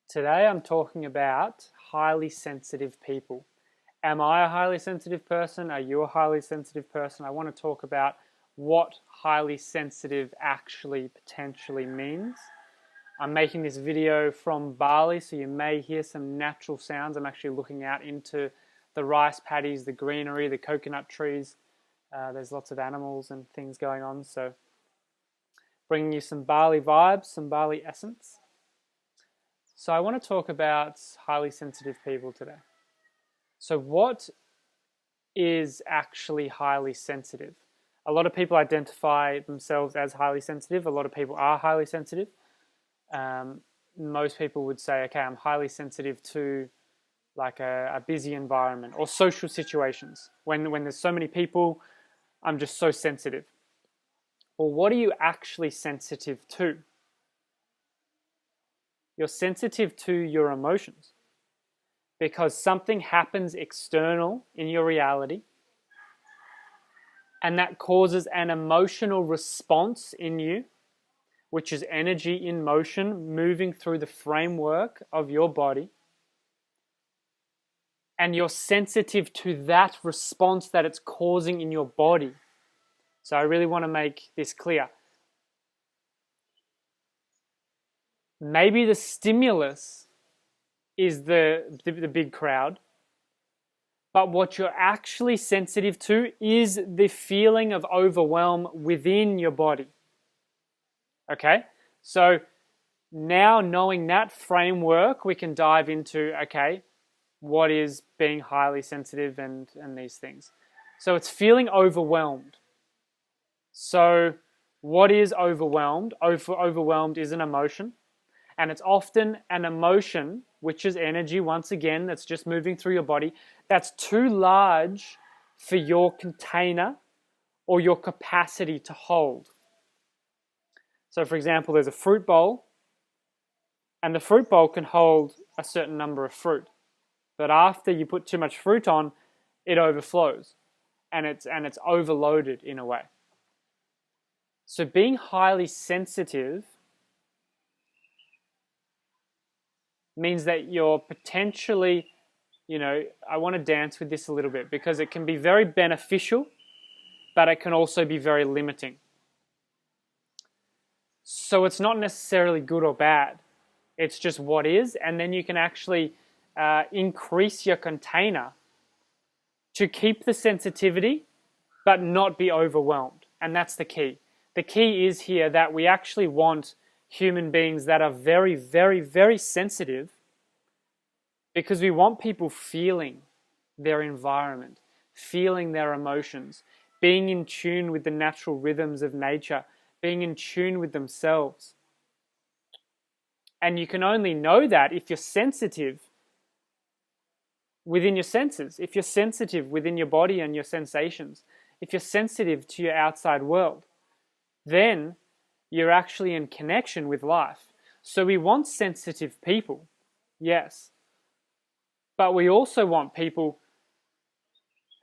Today I'm talking about highly sensitive people. Am I a highly sensitive person? Are you a highly sensitive person? I want to talk about what highly sensitive actually potentially means. I'm making this video from Bali, so you may hear some natural sounds. I'm actually looking out into the rice paddies, the greenery, the coconut trees. There's lots of animals and things going on, so bringing you some Bali vibes, some Bali essence. So I want to talk about highly sensitive people today. So what is actually highly sensitive? A lot of people identify themselves as highly sensitive. A lot of people are highly sensitive. Most people would say, okay, I'm highly sensitive to like a busy environment or social situations. When there's so many people, I'm just so sensitive. Well, what are you actually sensitive to? You're sensitive to your emotions because something happens external in your reality and that causes an emotional response in you, which is energy in motion moving through the framework of your body. And you're sensitive to that response that it's causing in your body. So I really want to make this clear. Maybe the stimulus is the big crowd, but what you're actually sensitive to is the feeling of overwhelm within your body. Okay? So now knowing that framework, we can dive into, okay, what is being highly sensitive and these things. So it's feeling overwhelmed. So what is overwhelmed? Overwhelmed is an emotion. And it's often an emotion, which is energy, once again, that's just moving through your body, that's too large for your container or your capacity to hold. So for example, there's a fruit bowl, and the fruit bowl can hold a certain number of fruit. But after you put too much fruit on, it overflows, and it's overloaded in a way. So being highly sensitive means that you're potentially, I want to dance with this a little bit because it can be very beneficial, but it can also be very limiting. So it's not necessarily good or bad. It's just what is, and then you can actually increase your container to keep the sensitivity, but not be overwhelmed. And that's the key. The key is here that we actually want human beings that are very, very, very sensitive because we want people feeling their environment, feeling their emotions, being in tune with the natural rhythms of nature, being in tune with themselves. And you can only know that if you're sensitive within your senses, if you're sensitive within your body and your sensations, if you're sensitive to your outside world, then you're actually in connection with life. So we want sensitive people, yes. But we also want people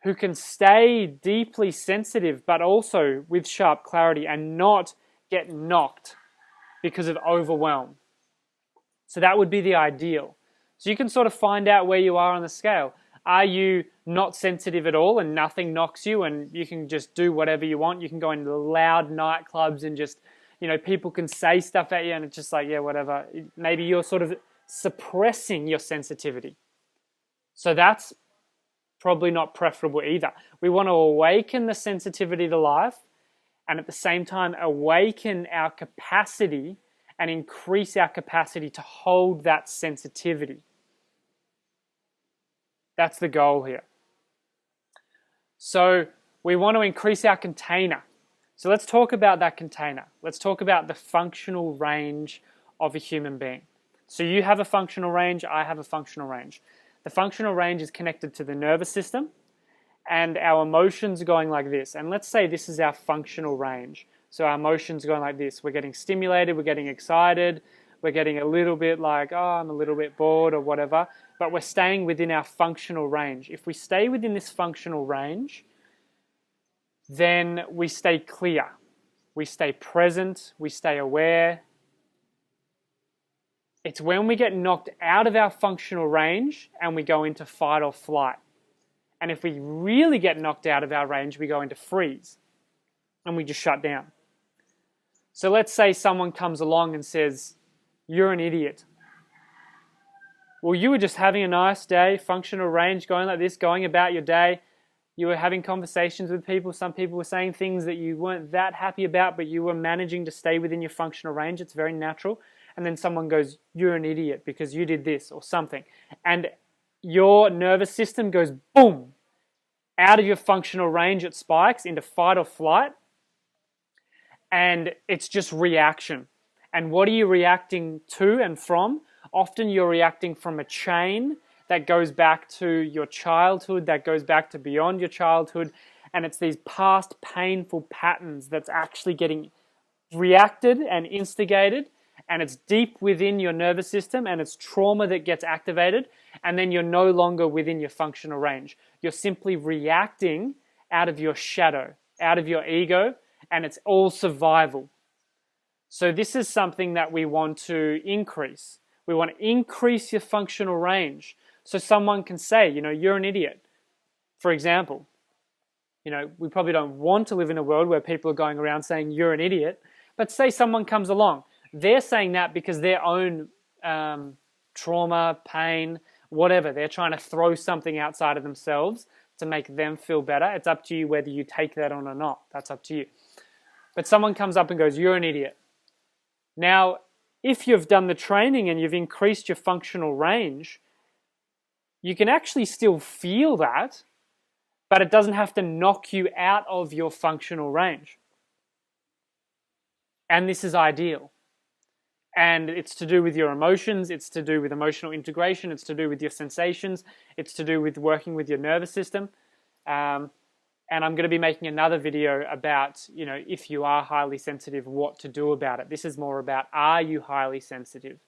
who can stay deeply sensitive, but also with sharp clarity and not get knocked because of overwhelm. So that would be the ideal. So you can sort of find out where you are on the scale. Are you not sensitive at all and nothing knocks you and you can just do whatever you want? You can go into loud nightclubs and just, people can say stuff at you and it's just like, yeah, whatever. Maybe you're sort of suppressing your sensitivity. So that's probably not preferable either. We want to awaken the sensitivity to life and at the same time awaken our capacity and increase our capacity to hold that sensitivity. That's the goal here. So we want to increase our container. So let's talk about that container. Let's talk about the functional range of a human being. So you have a functional range, I have a functional range. The functional range is connected to the nervous system and our emotions are going like this. And let's say this is our functional range. So our emotions are going like this. We're getting stimulated, we're getting excited, we're getting a little bit like, oh, I'm a little bit bored or whatever, but we're staying within our functional range. If we stay within this functional range, then we stay clear, we stay present, we stay aware, It's when we get knocked out of our functional range and we go into fight or flight. And if we really get knocked out of our range, we go into freeze and we just shut down. So let's say someone comes along and says, "You're an idiot." Well, you were just having a nice day, functional range, going like this, going about your day. You were having conversations with people. Some people were saying things that you weren't that happy about, but you were managing to stay within your functional range. It's very natural. And then someone goes, "You're an idiot because you did this," or something. And your nervous system goes boom, out of your functional range, it spikes into fight or flight. And it's just reaction. And what are you reacting to and from? Often you're reacting from a chain that goes back to your childhood, that goes back to beyond your childhood. And it's these past painful patterns that's actually getting reacted and instigated. And it's deep within your nervous system, and it's trauma that gets activated. And then you're no longer within your functional range. You're simply reacting out of your shadow, out of your ego, and it's all survival. So this is something that we want to increase. We want to increase your functional range. So someone can say, "You're an idiot." For example, we probably don't want to live in a world where people are going around saying, "You're an idiot." But say someone comes along. They're saying that because their own trauma, pain, whatever, they're trying to throw something outside of themselves to make them feel better. It's up to you whether you take that on or not. That's up to you. But someone comes up and goes, "You're an idiot." Now, if you've done the training and you've increased your functional range, you can actually still feel that, but it doesn't have to knock you out of your functional range. And this is ideal. And it's to do with your emotions, it's to do with emotional integration, it's to do with your sensations, it's to do with working with your nervous system. And I'm going to be making another video about, if you are highly sensitive, what to do about it. This is more about, are you highly sensitive?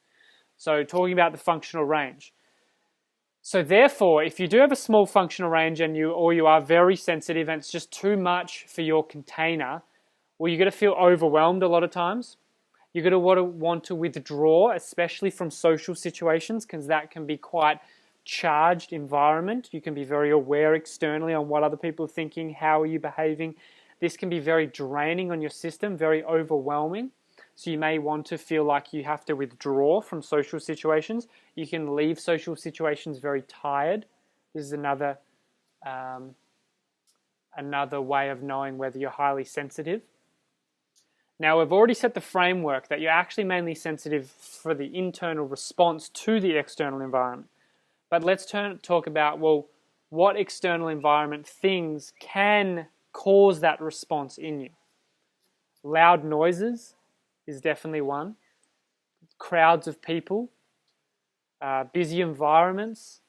So talking about the functional range. So therefore, if you do have a small functional range and you are very sensitive and it's just too much for your container, well, you're going to feel overwhelmed a lot of times. You're going to want to withdraw, especially from social situations, because that can be quite charged environment. You can be very aware externally on what other people are thinking, how are you behaving. This can be very draining on your system, very overwhelming. So you may want to feel like you have to withdraw from social situations. You can leave social situations very tired. This is another way of knowing whether you're highly sensitive. Now, we've already set the framework that you're actually mainly sensitive for the internal response to the external environment. But let's talk about, what external environment things can cause that response in you. Loud noises is definitely one. Crowds of people, busy environments,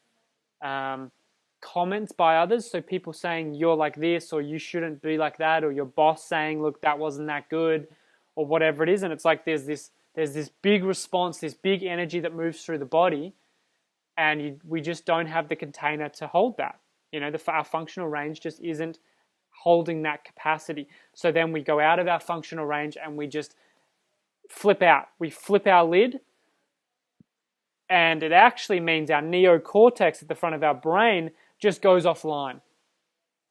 comments by others, so people saying you're like this or you shouldn't be like that, or your boss saying, "Look, that wasn't that good," or whatever it is. And it's like there's this big response, this big energy that moves through the body, and we just don't have the container to hold that. Our functional range just isn't holding that capacity. So then we go out of our functional range and we just flip out. We flip our lid, and it actually means our neocortex at the front of our brain just goes offline.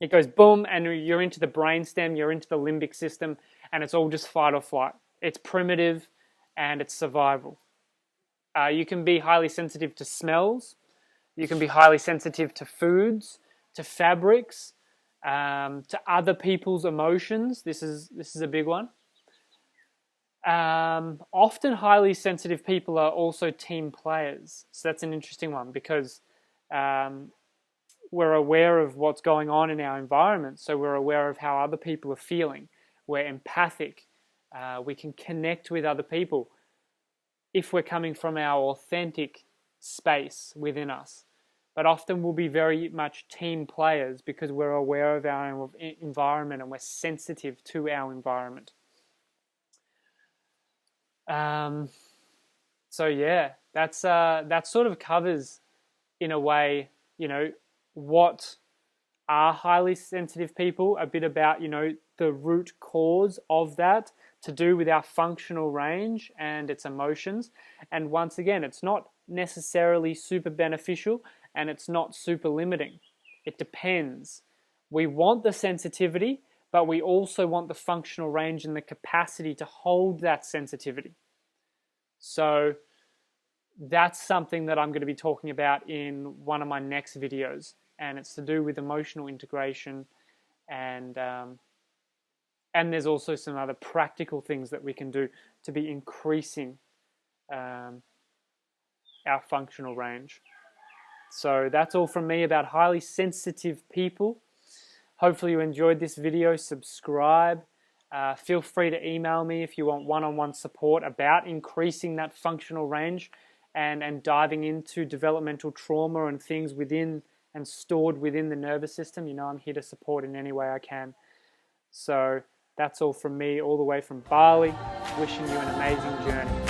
It goes boom, and you're into the brainstem, you're into the limbic system, and it's all just fight or flight. It's primitive and it's survival. You can be highly sensitive to smells. You can be highly sensitive to foods, to fabrics, to other people's emotions. This is a big one. Often highly sensitive people are also team players. So that's an interesting one, because we're aware of what's going on in our environment. So we're aware of how other people are feeling. We're empathic. We can connect with other people if we're coming from our authentic space within us. But often we'll be very much team players because we're aware of our environment and we're sensitive to our environment. So yeah, that sort of covers, in a way, what are highly sensitive people, a bit about, the root cause of that, to do with our functional range and its emotions. And once again, it's not necessarily super beneficial and it's not super limiting. It depends. We want the sensitivity, but we also want the functional range and the capacity to hold that sensitivity. So that's something that I'm going to be talking about in one of my next videos, and it's to do with emotional integration, and there's also some other practical things that we can do to be increasing our functional range. So that's all from me about highly sensitive people. Hopefully you enjoyed this video. Subscribe. Feel free to email me if you want one-on-one support about increasing that functional range and diving into developmental trauma and things within and stored within the nervous system. You know, I'm here to support in any way I can. So that's all from me, all the way from Bali. Wishing you an amazing journey.